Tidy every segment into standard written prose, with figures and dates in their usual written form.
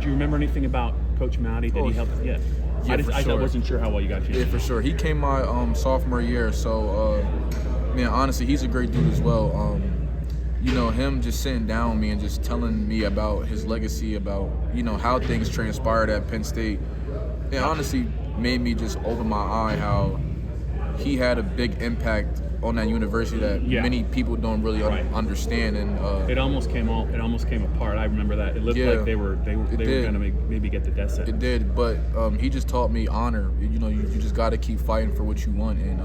you remember anything about Coach Mauti? Did he help? Yeah. I wasn't sure how well you got to. Yeah, for sure. He came my sophomore year, so man, honestly, he's a great dude as well. Him just sitting down with me and just telling me about his legacy, about how things transpired at Penn State, it honestly made me just open my eye how he had a big impact on that university that many people don't really understand, and it almost came apart. I remember that. It looked like they were gonna maybe get the death sentence. It did, but he just taught me honor. You just got to keep fighting for what you want, and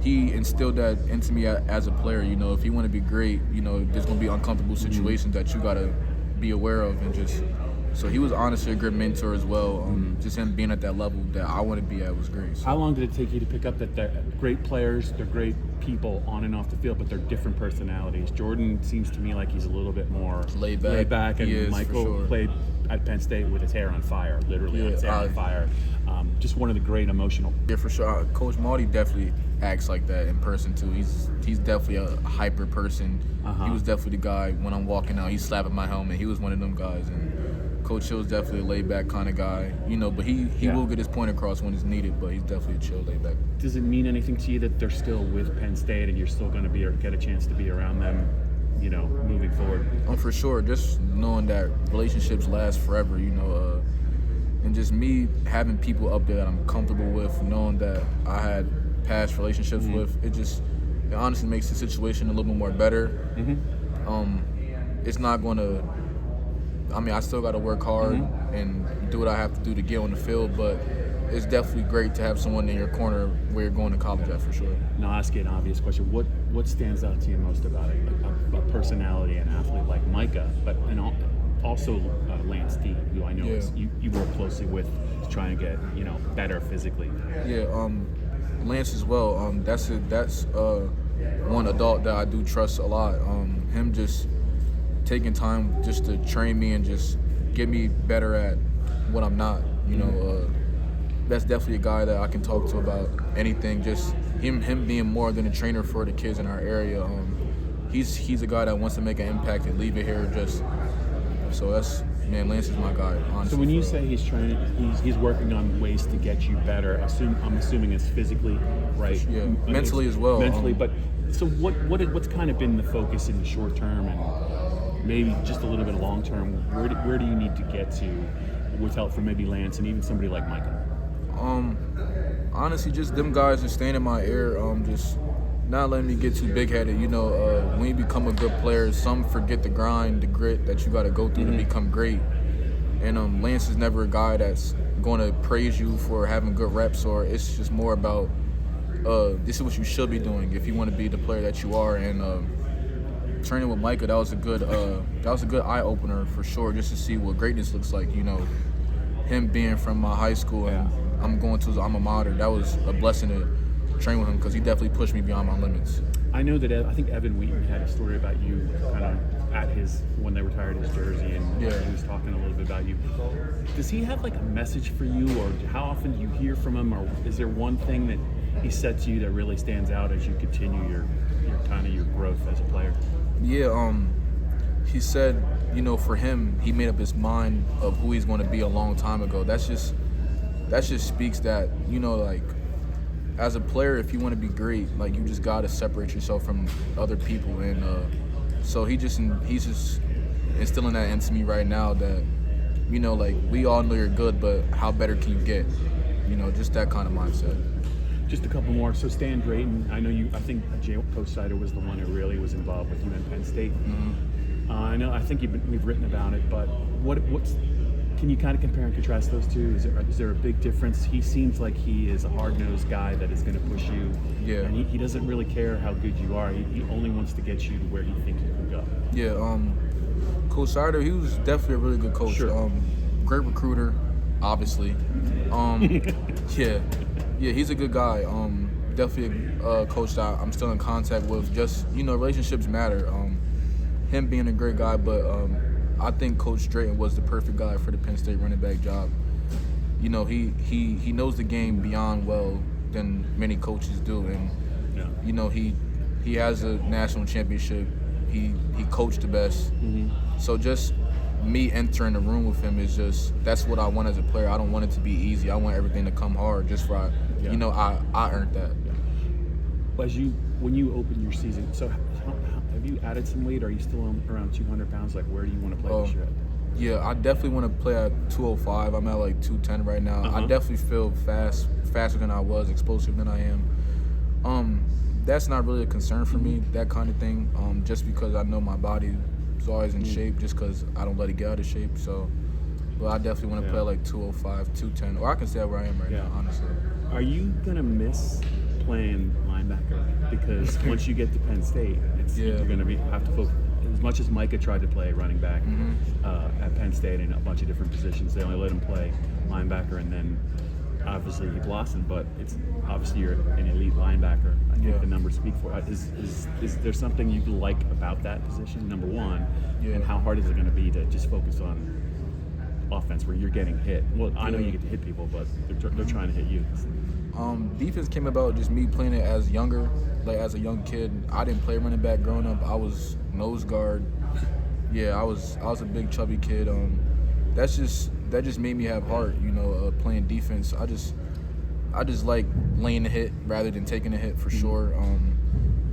he instilled that into me as a player. If you want to be great, there's gonna be uncomfortable situations that you gotta be aware of, and just. So he was honestly a great mentor as well. Just him being at that level that I want to be at was great. So. How long did it take you to pick up that they're great players, they're great people on and off the field, but they're different personalities? Jordan seems to me like he's a little bit more laid back, and Michael played at Penn State with his hair on fire, literally his hair on fire. Just one of the great emotional. Yeah, for sure. Coach Mauti definitely acts like that in person too. He's definitely a hyper person. He was definitely the guy when I'm walking out, he's slapping my helmet. He was one of them guys, and Coach Hill's definitely a laid-back kind of guy, but he will get his point across when it's needed, but he's definitely a chill, laid-back. Does it mean anything to you that they're still with Penn State and you're still going to get a chance to be around them, moving forward? For sure. Just knowing that relationships last forever, and just me having people up there that I'm comfortable with, knowing that I had past relationships with, it honestly makes the situation a little bit more better. It's not going to... I still got to work hard and do what I have to do to get on the field, but it's definitely great to have someone in your corner where you're going to college at, for sure. Now, I'll ask you an obvious question. What stands out to you most about it? A personality, an athlete like Micah, and also Lance D, who I know you work closely with, trying to get better physically. Yeah, Lance as well. That's one adult that I do trust a lot. Him just taking time just to train me and just get me better at what I'm not. That's definitely a guy that I can talk to about anything. Just him being more than a trainer for the kids in our area. He's a guy that wants to make an impact and leave it here. So Lance is my guy. Honestly. So when you say he's trying, he's working on ways to get you better. I'm assuming it's physically, right? Yeah, mentally as well. Mentally, but so what's kind of been the focus in the short term and maybe just a little bit of long term? Where do you need to get to with help from maybe Lance and even somebody like Micah? Honestly, just them guys just staying in my ear, just not letting me get too big-headed. When you become a good player, some forget the grind, the grit that you got to go through to become great. And Lance is never a guy that's going to praise you for having good reps, or it's just more about this is what you should be doing if you want to be the player that you are. And training with Micah, that was a good eye opener for sure, just to see what greatness looks like. Him being from my high school and I'm going to his alma mater, that was a blessing to train with him because he definitely pushed me beyond my limits. I know that I think Evan Wheaton had a story about you kind of at when they retired his jersey, and he was talking a little bit about you. Does he have like a message for you, or how often do you hear from him, or is there one thing that he said to you that really stands out as you continue your growth as a player? Yeah, he said, for him, he made up his mind of who he's going to be a long time ago. That just speaks that, like, as a player, if you want to be great, like, you just got to separate yourself from other people. And so he's just instilling that into me right now that, like, we all know you're good, but how better can you get? Just that kind of mindset. Just a couple more. So Stan Drayton, I think Coach Sider was the one who really was involved with you in Penn State. I think we've written about it, but can you kind of compare and contrast those two? Is there a big difference? He seems like he is a hard-nosed guy that is going to push you. Yeah. And he doesn't really care how good you are. He only wants to get you to where he thinks you can go. Yeah. Coach Sider, he was definitely a really good coach. Sure. Great recruiter, obviously. Yeah, he's a good guy. Definitely a coach that I'm still in contact with. Just, relationships matter. Him being a great guy, but I think Coach Drayton was the perfect guy for the Penn State running back job. He knows the game beyond well than many coaches do, and he has a national championship. He coached the best. So just me entering the room with him is just, that's what I want as a player. I don't want it to be easy. I want everything to come hard just for, Yeah. you know, I earned that. When you open your season, so have you added some weight? Are you still around 200 pounds? Like, where do you want to play this year at? Yeah, I definitely want to play at 205. I'm at like 210 right now. I definitely feel faster than I was, explosive than I am. That's not really a concern for me, that kind of thing, just because I know my body is always in shape, just because I don't let it get out of shape. So, but I definitely want to play like 205, 210, or I can stay where I am right now, honestly. Are you going to miss playing linebacker? Because once you get to Penn State, you're going to have to focus. As much as Micah tried to play running back at Penn State in a bunch of different positions, they only let him play linebacker, and then obviously he blossomed, but it's obviously you're an elite linebacker. I think the numbers speak for it. Is there something you like about that position, number one? And how hard is it going to be to just focus on offense where you're getting hit? Well, I know you get to hit people, but they're trying to hit you. Defense came about just me playing it as younger, like as a young kid. I didn't play running back growing up. I was nose guard. Yeah, I was a big chubby kid. That just made me have heart, you know, playing defense. I just like laying the hit rather than taking a hit for sure.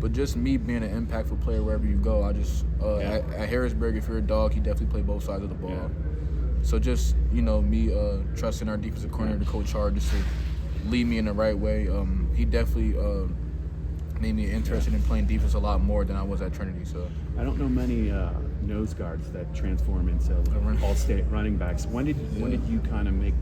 But just me being an impactful player wherever you go. At Harrisburg, if you're a dog, he definitely played both sides of the ball. Yeah. So just, you know, me trusting our defensive coordinator, Coach Hard, just to lead me in the right way. He definitely made me interested in playing defense a lot more than I was at Trinity. So I don't know many nose guards that transform into all-state running backs. When did you kind of make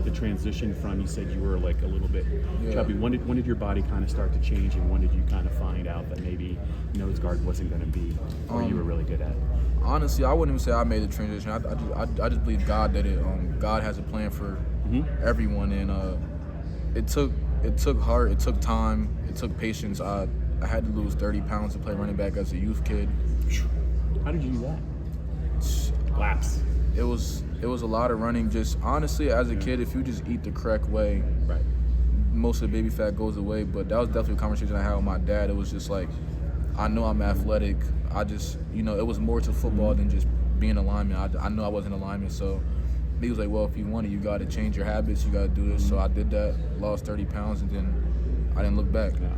the transition from, you said you were like a little bit chubby, when did your body kind of start to change, and when did you kind of find out that maybe nose guard wasn't going to be what you were really good at? Honestly, I wouldn't even say I made the transition. I just believe God did it. God has a plan for everyone, and it took heart, it took time, it took patience. I had to lose 30 pounds to play running back as a youth kid. How did you do that? Laps. It was a lot of running. Just honestly, as a kid, if you just eat the correct way, most of the baby fat goes away. But that was definitely a conversation I had with my dad. It was just like, I know I'm athletic. I just, you know, it was more to football than just being a lineman. I know I wasn't a lineman, so he was like, well, if you want it, you got to change your habits. You got to do this. So I did that, lost 30 pounds, and then I didn't look back. Yeah.